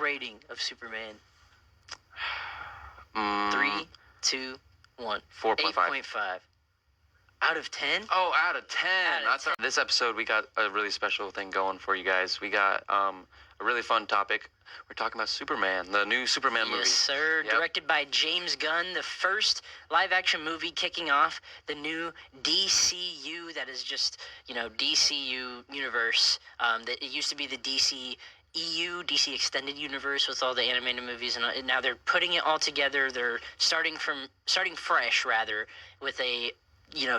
rating of Superman? Mm, 3, 2, 1. 4.5. 8.5. Out of 10? Oh, out of 10. Out of 10. This episode, we got a really special thing going for you guys. We got a really fun topic. We're talking about Superman, the new Superman movie. Yes, sir. Yep. Directed by James Gunn, the first live-action movie kicking off the new DCU that is just, DCU universe. That it used to be the DC DC Extended Universe with all the animated movies, and now they're putting it all together. They're starting fresh, rather, with a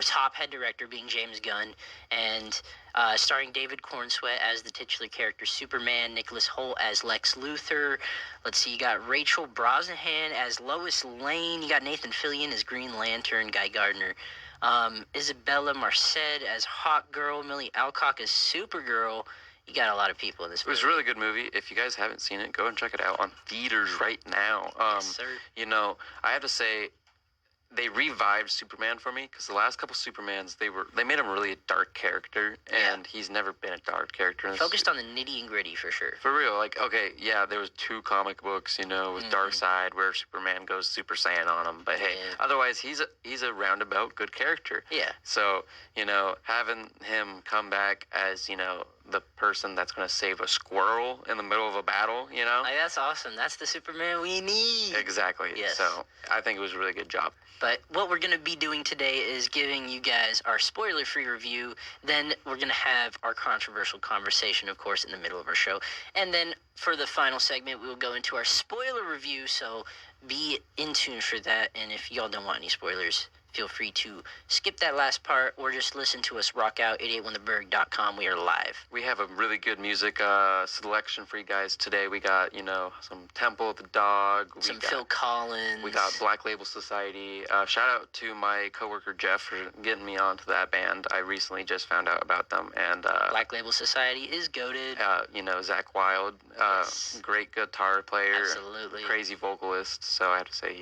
top head director being James Gunn, and starring David Cornsweet as the titular character Superman, Nicholas Hoult as Lex Luthor. Let's see, you got Rachel Brosnahan as Lois Lane. You got Nathan Fillion as Green Lantern, Guy Gardner. Isabella Marcet as Hawkgirl, Millie Alcock as Supergirl. You got a lot of people in this movie. It was a really good movie. If you guys haven't seen it, go and check it out on theaters right now. Yes, sir. I have to say, they revived Superman for me, because the last couple Supermans, they made him really a dark character, and he's never been a dark character. Focused on the nitty and gritty, for sure. For real, there was 2 comic books, with Darkseid, where Superman goes Super Saiyan on him, but hey, otherwise he's a roundabout good character. Yeah. So, having him come back as, the person that's going to save a squirrel in the middle of a battle, That's awesome. That's the Superman we need. Exactly. Yes. So, I think it was a really good job. But what we're going to be doing today is giving you guys our spoiler-free review. Then we're going to have our controversial conversation, of course, in the middle of our show. And then for the final segment, we will go into our spoiler review. So be in tune for that. And if y'all don't want any spoilers, feel free to skip that last part or just listen to us rock out 881theberg.com. We are live. We have a really good music selection for you guys today. We got, some Temple of the Dog. Phil Collins. We got Black Label Society. Shout out to my coworker Jeff for getting me onto that band. I recently just found out about them. And Black Label Society is goated. Zach Wilde, great guitar player. Absolutely. Crazy vocalist. So I have to say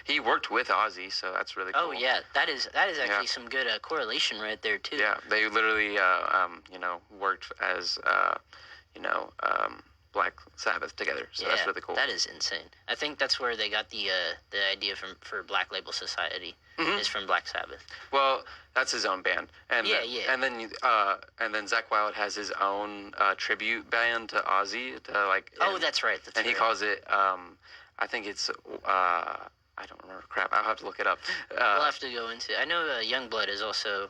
he worked with Ozzy, so that's really cool. Oh, yeah, that is actually some good correlation right there too. Yeah, they literally worked as Black Sabbath together. So that's really cool. That is insane. I think that's where they got the idea for Black Label Society is from Black Sabbath. Well, that's his own band. And And then Zach Wilde has his own tribute band to Ozzy. That's right. He calls it. I think it's. I don't remember. Crap, I'll have to look it up. We'll have to go into. I know Youngblood is also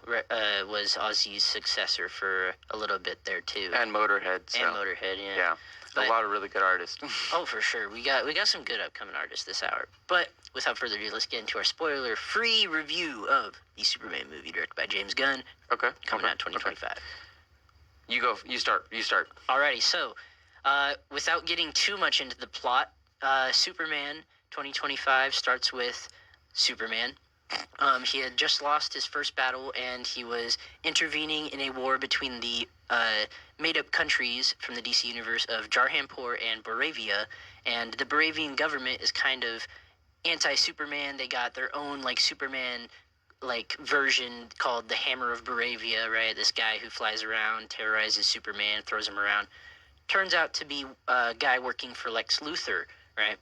was Ozzy's successor for a little bit there too. And Motorhead. Yeah. But a lot of really good artists. Oh, for sure. We got some good upcoming artists this hour. But without further ado, let's get into our spoiler-free review of the Superman movie directed by James Gunn. Okay. Coming out 2025. Okay. You go. You start. Alrighty. So, without getting too much into the plot, Superman 2025 starts with Superman. He had just lost his first battle, and he was intervening in a war between the made-up countries from the DC universe of Jarhanpur and Boravia, and the Boravian government is kind of anti-Superman. They got their own, Superman, version called the Hammer of Boravia, right? This guy who flies around, terrorizes Superman, throws him around. Turns out to be a guy working for Lex Luthor, right?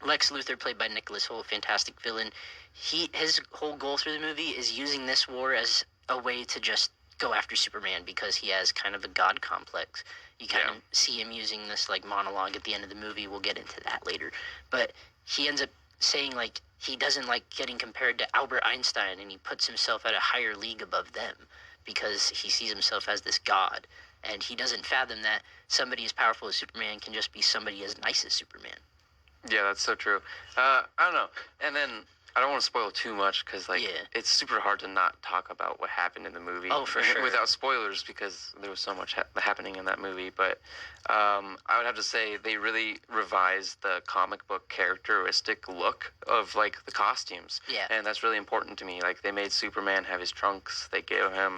Lex Luthor, played by Nicholas Hoult, fantastic villain. His whole goal through the movie is using this war as a way to just go after Superman because he has kind of a god complex. You kind of see him using this monologue at the end of the movie. We'll get into that later. But he ends up saying he doesn't like getting compared to Albert Einstein, and he puts himself at a higher league above them because he sees himself as this god. And he doesn't fathom that somebody as powerful as Superman can just be somebody as nice as Superman. Yeah, that's so true. I don't know. And then I don't want to spoil too much because, it's super hard to not talk about what happened in the movie. Oh, for sure. Without spoilers because there was so much happening in that movie. But I would have to say they really revised the comic book characteristic look of, the costumes. Yeah. And that's really important to me. They made Superman have his trunks. They gave him...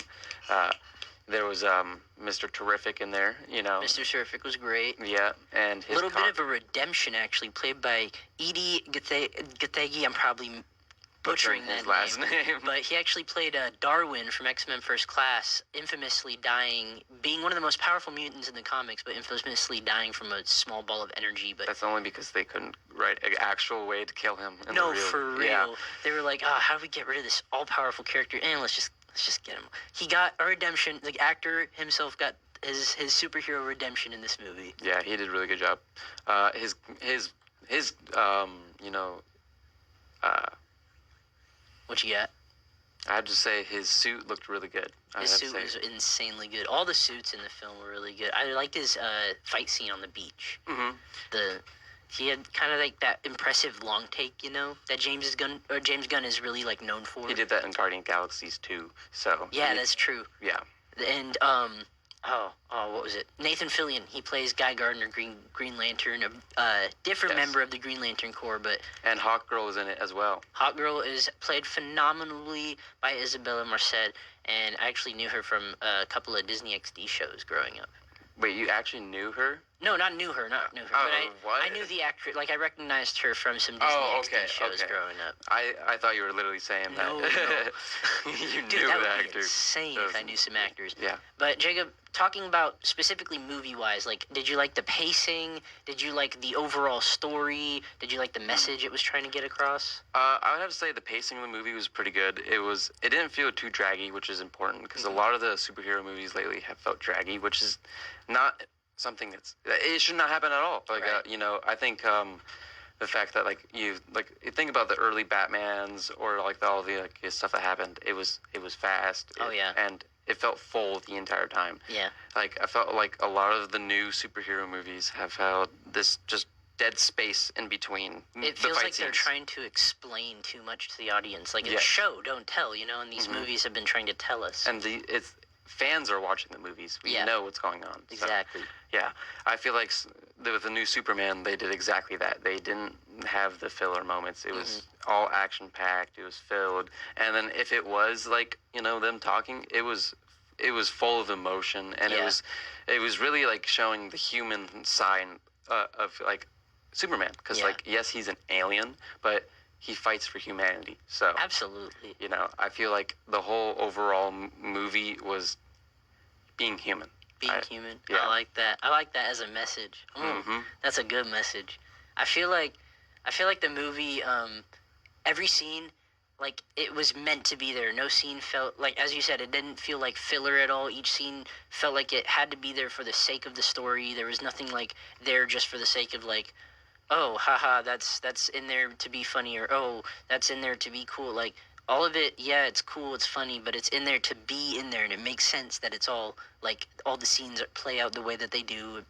there was Mr. Terrific in there, Mr. Terrific was great. Yeah, and his... bit of a redemption, actually, played by Edie Gathegi. I'm probably butchering his that last name. name. But he actually played Darwin from X-Men First Class, infamously dying, being one of the most powerful mutants in the comics, but infamously dying from a small ball of energy. But That's only because they couldn't write an actual way to kill him. In no, the real, for real. Yeah. They were like, how do we get rid of this all-powerful character? And let's just get him. He got a redemption. The actor himself got his superhero redemption in this movie. Yeah, he did a really good job. His you know, What you got? I have to say his suit looked really good. His suit was insanely good. All the suits in the film were really good. I liked his fight scene on the beach. Mm-hmm. He had kind of like that impressive long take, that James Gunn is really like known for. He did that in Guardian Galaxies too. So yeah, that's true. Yeah. And what was it? Nathan Fillion. He plays Guy Gardner, Green Lantern, a different member of the Green Lantern Corps, but and Hawkgirl is in it as well. Hawkgirl is played phenomenally by Isabella Marcet, and I actually knew her from a couple of Disney XD shows growing up. Wait, you actually knew her? No, not knew her. But I knew the actress. Like, I recognized her from some Disney XD shows growing up. I thought you were literally saying that. No. You Dude, knew that the would actor. be insane if I knew some actors. Yeah. But, Jacob, talking about specifically movie-wise, like, did you like the pacing? Did you like the overall story? Did you like the message it was trying to get across? I would have to say the pacing of the movie was pretty good. It didn't feel too draggy, which is important, because a lot of the superhero movies lately have felt draggy, which is not something it should not happen at all. Like, right. I think the fact that you think about the early Batmans or all the stuff that happened. It was fast. And it felt full the entire time. Yeah. Like, I felt like a lot of the new superhero movies have held this just dead space in between. It feels like they're trying to explain too much to the audience. Like, it's show, don't tell, and these movies have been trying to tell us. And fans are watching the movies. We know what's going on. Exactly. So, yeah. I feel like with the new Superman, they did exactly that. They didn't have the filler moments. It was all action-packed. It was filled. And then if it was, them talking, it was full of emotion. And it was really, showing the human side of, Superman. Because, yes, he's an alien, but he fights for humanity. So absolutely. I feel like the whole overall movie was being human. Being human. Yeah. I like that. I like that as a message. That's a good message. I feel like the movie, every scene, it was meant to be there. No scene felt as you said, it didn't feel like filler at all. Each scene felt like it had to be there for the sake of the story. There was nothing there just for the sake of oh, haha, that's in there to be funny, or oh, that's in there to be cool. All of it, yeah, it's cool, it's funny, but it's in there to be in there, and it makes sense that it's all all the scenes play out the way that they do.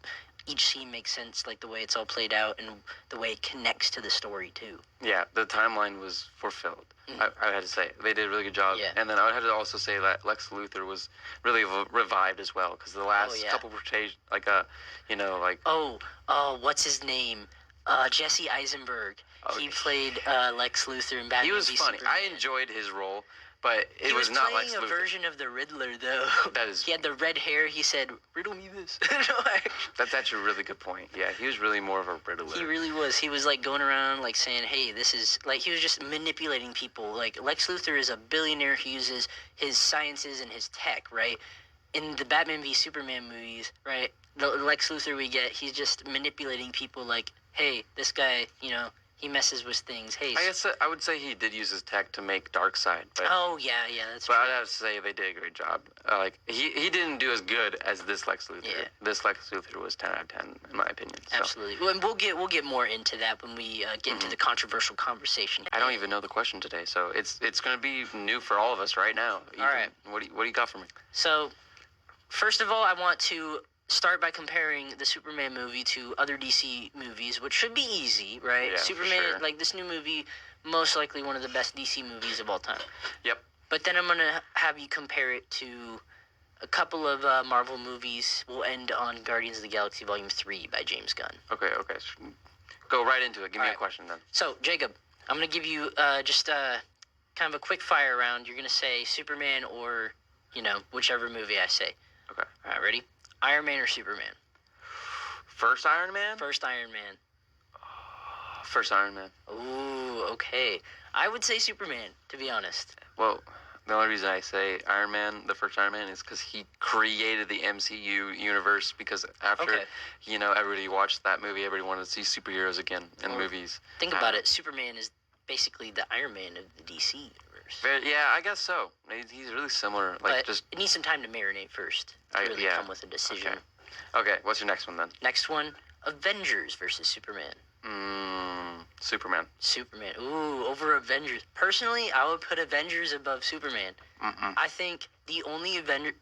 Each scene makes sense, the way it's all played out, and the way it connects to the story too. Yeah, the timeline was fulfilled. I had to say they did a really good job. Yeah. And then I would have to also say that Lex Luthor was really revived as well, because the last couple portrays what's his name? Jesse Eisenberg. He played Lex Luthor in Batman. He was funny. Superman. I enjoyed his role, but it was not Lex Luthor. He was playing a version of the Riddler, though. He had the red hair. He said, "Riddle me this." That's actually a really good point. Yeah, he was really more of a Riddler. He really was. He was going around saying, "Hey, this is," he was just manipulating people. Lex Luthor is a billionaire who uses his sciences and his tech, right? In the Batman v Superman movies, right? The Lex Luthor we get, he's just manipulating people. Hey, this guy, he messes with things. Hey, I guess I would say he did use his tech to make Darkseid. But that's. But I'd have to say they did a great job. He didn't do as good as this Lex Luthor. Yeah. This Lex Luthor was 10 out of 10 in my opinion. So. Absolutely. Well, and we'll get more into that when we get into the controversial conversation. I don't even know the question today, so it's going to be new for all of us right now. All right. What do you got for me? So, first of all, I want to start by comparing the Superman movie to other DC movies, which should be easy, right? Yeah, Superman, for sure. this new movie, most likely one of the best DC movies of all time. Yep. But then I'm going to have you compare it to a couple of Marvel movies. We'll end on Guardians of the Galaxy Volume 3 by James Gunn. Okay. Go right into it. Give me a question then. So, Jacob, I'm going to give you just kind of a quick fire round. You're going to say Superman or, whichever movie I say. Okay. All right, ready? Iron Man or Superman? First Iron Man? First Iron Man. First Iron Man. Ooh, okay. I would say Superman, to be honest. Well, the only reason I say Iron Man, the first Iron Man, is because he created the MCU universe. Because after, Okay. everybody watched that movie, everybody wanted to see superheroes again in movies. Think about it. Superman is basically the Iron Man of the DC universe. Yeah, I guess so. He's really similar. Like, but it needs some time to marinate first to really come with a decision. Okay, what's your next one then? Next one, Avengers versus Superman. Superman. Superman. Ooh, over Avengers. Personally, I would put Avengers above Superman. I think the only Avenger...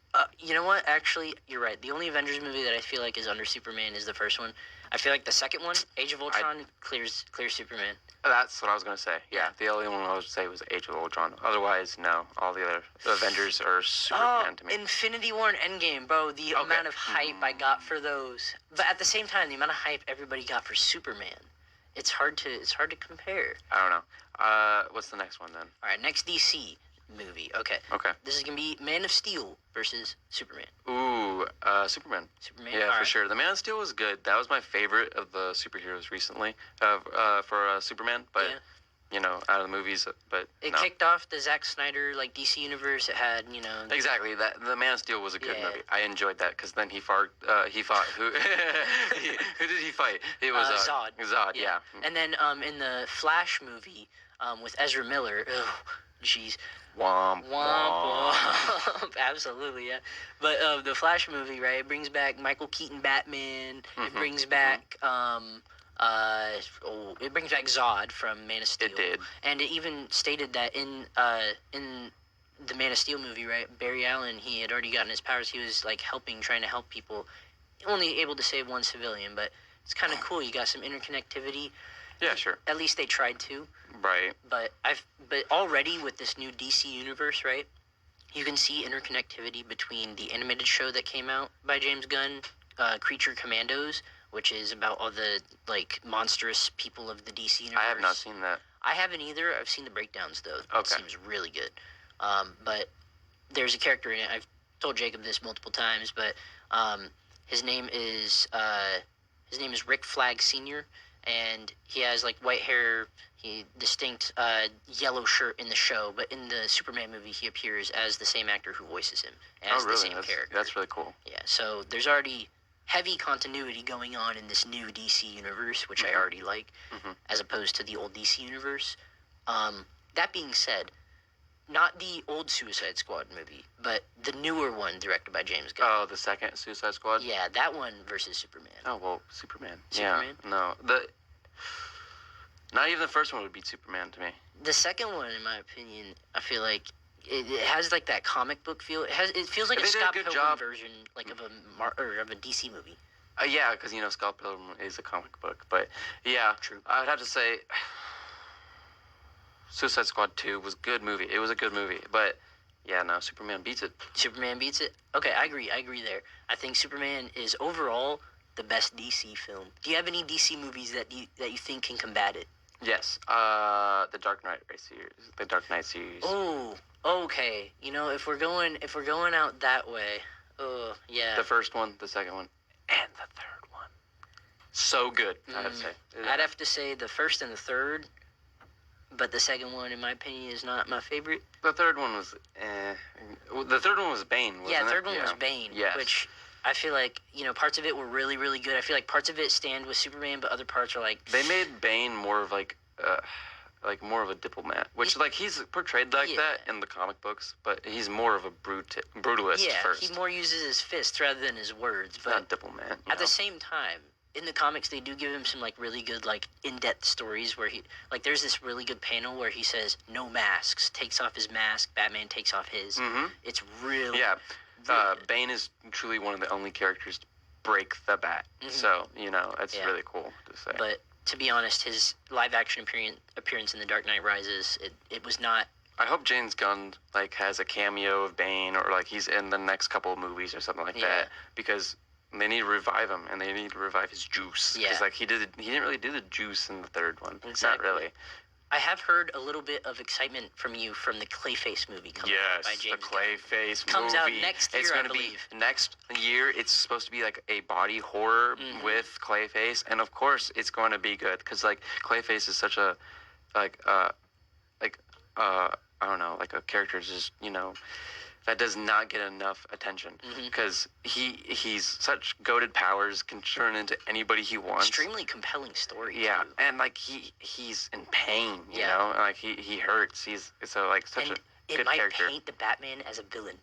you know what? Actually, you're right. The only Avengers movie that I feel like is under Superman is the first one. I feel like the second one, Age of Ultron, clears Superman. That's what I was going to say. Yeah, the only one I would say was Age of Ultron. Otherwise, no. All the other Avengers are Superman to me. Infinity War and Endgame, bro. The amount of hype I got for those. But at the same time, the amount of hype everybody got for Superman. It's hard to compare. I don't know. What's the next one then? All right, next DC movie. Okay. This is gonna be Man of Steel versus Superman. Ooh, Superman. Superman. Yeah, for sure. The Man of Steel was good. That was my favorite of the superheroes recently. For Superman, but out of the movies, but it kicked off the Zack Snyder DC universe. It had exactly that. The Man of Steel was a good movie. I enjoyed that because then he fought who? Who did he fight? It was Zod. Zod, yeah. And then in the Flash movie with Ezra Miller. Oh, jeez. Womp womp. Absolutely, yeah. But the Flash movie, right? It brings back Michael Keaton Batman. It brings back it brings back Zod from Man of Steel. It did. And it even stated that in the Man of Steel movie, right? Barry Allen, he had already gotten his powers. He was trying to help people. Only able to save one civilian, but it's kind of cool. You got some interconnectivity. Yeah, sure. At least they tried to. Right. But already with this new DC universe, right? You can see interconnectivity between the animated show that came out by James Gunn, Creature Commandos, which is about all the monstrous people of the DC universe. I have not seen that. I haven't either. I've seen the breakdowns though. Okay. It seems really good. But there's a character in it. I've told Jacob this multiple times, but his name is Rick Flag Sr., and he has white hair, distinct yellow shirt in the show, but in the Superman movie he appears as the same actor who voices him, as the same character. That's really cool. Yeah, so there's already heavy continuity going on in this new DC universe, which I already like, as opposed to the old DC universe. That being said, not the old Suicide Squad movie, but the newer one directed by James Gunn. Oh, the second Suicide Squad? Yeah, that one versus Superman. Oh, well, Superman. Superman? Yeah, no. Not even the first one would beat Superman to me. The second one, in my opinion, I feel like it has that comic book feel. It feels like a Scott Pilgrim version, of a DC movie. Yeah, because Scott Pilgrim is a comic book, but yeah, true. I would have to say Suicide Squad 2 was a good movie. It was a good movie, but yeah, no, Superman beats it. Superman beats it? Okay, I agree there. I think Superman is overall the best DC film. Do you have any DC movies that you think can combat it? Yes, the Dark Knight series. Oh, okay. If we're going out that way, oh yeah. The first one, the second one, and the third one. So good, I'd have to say the first and the third. But the second one, in my opinion, is not my favorite. The third one was, The third one was Bane, wasn't it? Yeah, the third one was Bane. Yes. Which I feel like, parts of it were really, really good. I feel like parts of it stand with Superman, but other parts are They made Bane more of more of a diplomat, which he's portrayed like that in the comic books, but he's more of a brutalist first. He more uses his fists rather than his words. But not diplomat. At the same time, in the comics, they do give him some really good in-depth stories where he there's this really good panel where he says no masks, takes off his mask, Batman takes off his. It's really Bane is truly one of the only characters to break the bat. So it's really cool to say. But to be honest, his live-action appearance in The Dark Knight Rises, it was not. I hope James Gunn has a cameo of Bane, or he's in the next couple of movies or something like that, because they need to revive him, and they need to revive his juice. Yeah. Because he didn't really do the juice in the third one. Exactly. Not really. I have heard a little bit of excitement from you from the Clayface movie coming out by Yes, the James Clayface movie. Comes out next year, It's I going to be believe. next year. It's supposed to be like a body horror with Clayface, and of course, it's going to be good because like Clayface is such a like I don't know, like a character just that does not get enough attention because he's such goated powers, can turn into anybody he wants. Extremely compelling story. Yeah, too. and like he's in pain, you Yeah. know, like he hurts. He's so like such And a it good might character. paint the Batman as a villain.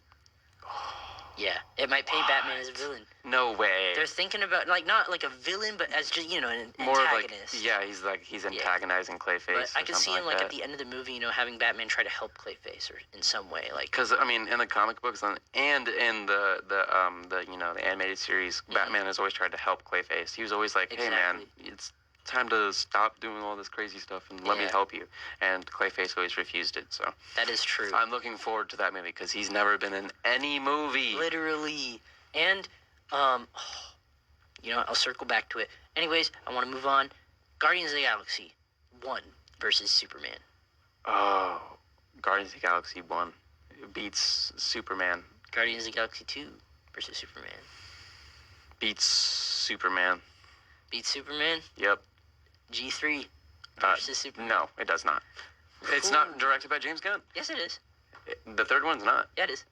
Yeah, it might paint Batman as a villain. No way. They're thinking about not like a villain, but as just an More of antagonist. like he's antagonizing Clayface. But I or can see something him like like that. at the end of the movie, having Batman try to help Clayface or in some way, like. Because I mean, in the comic books and in the animated series, Batman has always tried to help Clayface. He was always like, "Hey man, Exactly. it's time to stop doing all this crazy stuff and let me Yeah. help you." And Clayface always refused it. So That is true. I'm looking forward to that movie because he's never been in any movie. Literally. And, I'll circle back to it. Anyways, I want to move on. Guardians of the Galaxy 1 versus Superman. Oh, Guardians of the Galaxy 1 beats Superman. Guardians of the Galaxy 2 versus Superman. Beats Superman. Beats Superman. Yep. G3 versus Superman. No, it does not. It's not directed by James Gunn. Yes, it is. The third one's not. Yeah, it is.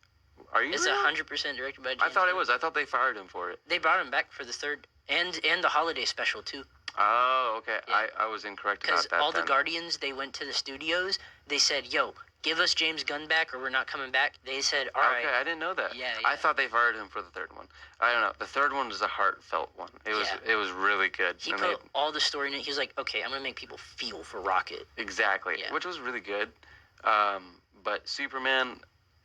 Are you? It's real? 100% directed by James I thought it Gunn. was. I thought they fired him for it. They brought him back for the third and the holiday special too. Oh, okay. Yeah. I was incorrect Because about that. all then. the Guardians, they went to the studios. They said, "Yo, give us James Gunn back, or we're not coming back." They said, "All right." Okay, I didn't know that. Yeah, I yeah. thought they fired him for the third one. I don't know. The third one was a heartfelt one. It was really good. He And put all the story in it. He was like, "Okay, I'm gonna make people feel for Rocket." exactly, Yeah. which was really good. But Superman,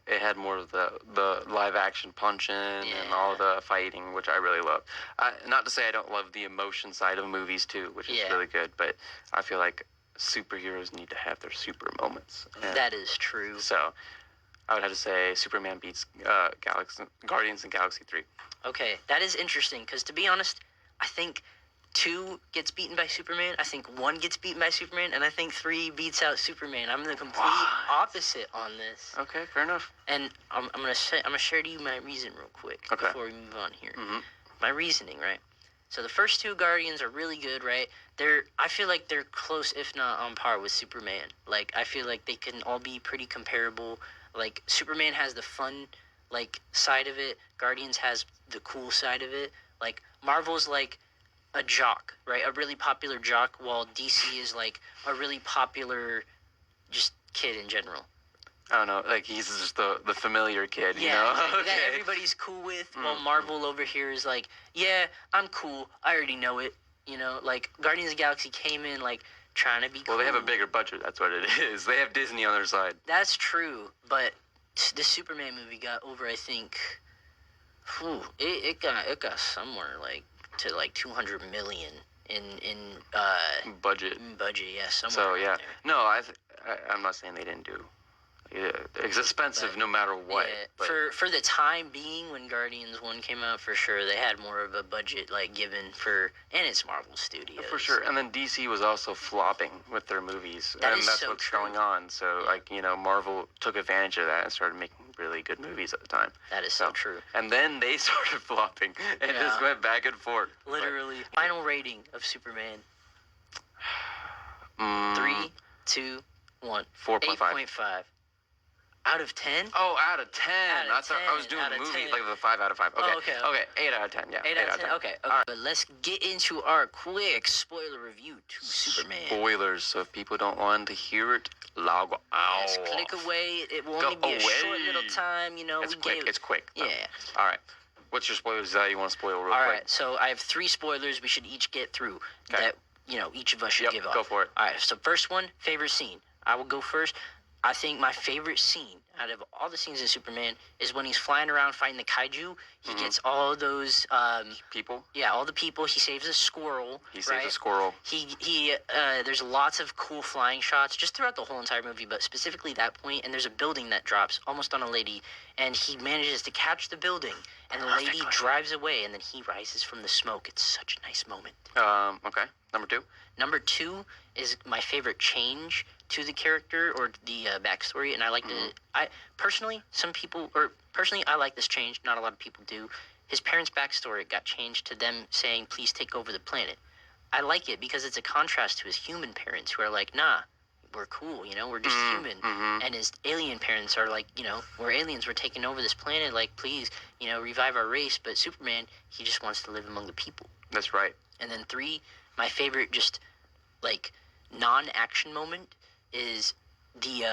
it had more of the live action punching and all the fighting, which I really loved. Not to say I don't love the emotion side of movies too, which is really good, but I feel like superheroes need to have their super moments. And That is true. so I would have to say Superman beats Guardians and Galaxy 3. Okay, that is interesting because to be honest, I think 2 gets beaten by Superman. I think 1 gets beaten by Superman, and I think 3 beats out Superman. I'm the complete opposite on this. Okay, fair enough. And I'm gonna share to you my reason real quick before we move on here. Mm-hmm. My reasoning, right? So the first 2 Guardians are really good, right? I feel like they're close, if not on par, with Superman. Like I feel like they can all be pretty comparable. Like Superman has the fun, side of it. Guardians has the cool side of it. Like Marvel's like a jock, right? A really popular jock, while DC is like a really popular just kid in general. I don't know, like he's just the familiar kid, you Yeah, know? exactly. That everybody's cool with. While Marvel over here is like, yeah, I'm cool. I already know it. Like Guardians of the Galaxy came in like trying to be cool. Well, they have a bigger budget. That's what it is. They have Disney on their side. That's true, but the Superman movie got over. I think, it got somewhere to 200 million in Budget. budget. Yeah, somewhere. So around yeah, there. no, I'm not saying they didn't do. Yeah, it's expensive But, no matter what. Yeah, but for the time being, when Guardians 1 came out, for sure they had more of a budget given and it's Marvel Studios. for sure, and then DC was also flopping with their movies, That and is that's so what's true. going on. So Marvel took advantage of that and started making really good movies at the time. That is so true. And then they started flopping and just went back and forth. Literally. Final rating of Superman. 3, 2, 1. 4.5. 8.5. Out of 10? Oh, out of 10. Out of I was 10, doing out the of movie, 10. like the 5 out of 5. Okay. Oh, okay. 8 out of 10. Yeah. 8 out of 10. Okay. All right. But let's get into our quick spoiler review to Superman. Spoilers. So if people don't want to hear it, log out. Yes, click away. It will Go only be a short away. little time. It's quick. It's quick. Yeah. All right. What's your spoilers that you want to spoil real All quick? right. So I have 3 spoilers we should each get through Okay. that each of us should give off. Go for it. All right. So first one, favorite scene. I will go first. I think my favorite scene out of all the scenes in Superman is when he's flying around fighting the kaiju. He gets all those People. yeah, all the people. He saves a squirrel. He saves a squirrel. He there's lots of cool flying shots just throughout the whole entire movie, but specifically that point. And there's a building that drops almost on a lady, and he manages to catch the building, and the lady drives away, and then he rises from the smoke. It's such a nice moment. Okay. Number 2. Number 2 is my favorite change to the character or the backstory, and I like to. I personally, I like this change. Not a lot of people do. His parents' backstory got changed to them saying, "Please take over the planet." I like it because it's a contrast to his human parents who are like, "Nah, we're cool, we're just human," and his alien parents are like, "We're aliens. We're taking over this planet. Like, please, revive our race." But Superman, he just wants to live among the people. That's right. And then 3, my favorite just like non-action moment is the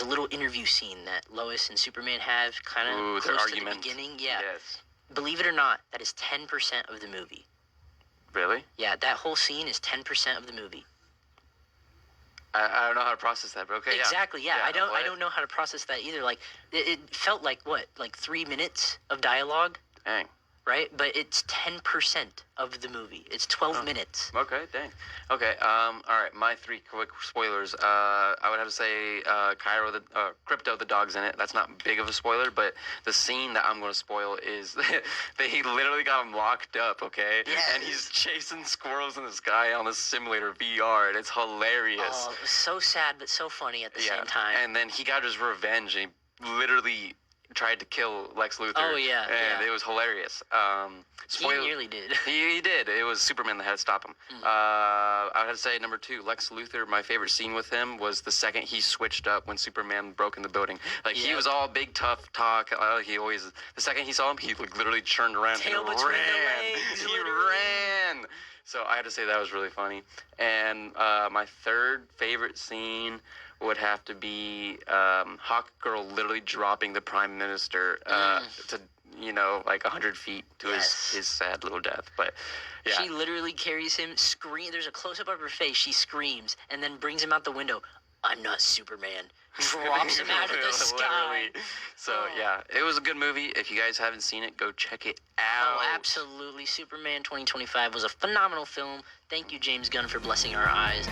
little interview scene that Lois and Superman have kind of close to the beginning. Yeah. Yes. Believe it or not, that is 10% of the movie. Really? Yeah, that whole scene is 10% of the movie. I don't know how to process that, but okay. Exactly. Yeah. I don't know how to process that either. Like it felt like what, like 3 minutes of dialogue. Dang. Right, but it's 10% of the movie. It's 12 minutes. Okay, dang. Okay, all right. My 3 quick spoilers. I would have to say, Crypto the dog's in it. That's not big of a spoiler, but the scene that I'm going to spoil is that he literally got him locked up. Okay, yes. And he's chasing squirrels in the sky on the simulator VR, and it's hilarious. Oh, it was so sad but so funny at the same time. And then he got his revenge, and he literally tried to kill Lex Luthor. Oh, yeah. And it was hilarious. He nearly did. He did. It was Superman that had to stop him. I would have to say number 2, Lex Luthor. My favorite scene with him was the second he switched up when Superman broke in the building. Like, he was all big, tough talk. The second he saw him, he literally turned around and ran. Legs, he ran. So I had to say that was really funny. And my 3rd favorite scene would have to be Hawk Girl literally dropping the Prime Minister to, like 100 feet to his sad little death. But, yeah. She literally carries him, there's a close-up of her face, she screams, and then brings him out the window. "I'm not Superman." Drops him out of the sky. So, yeah, it was a good movie. If you guys haven't seen it, go check it out. Oh, absolutely. Superman 2025 was a phenomenal film. Thank you, James Gunn, for blessing our eyes.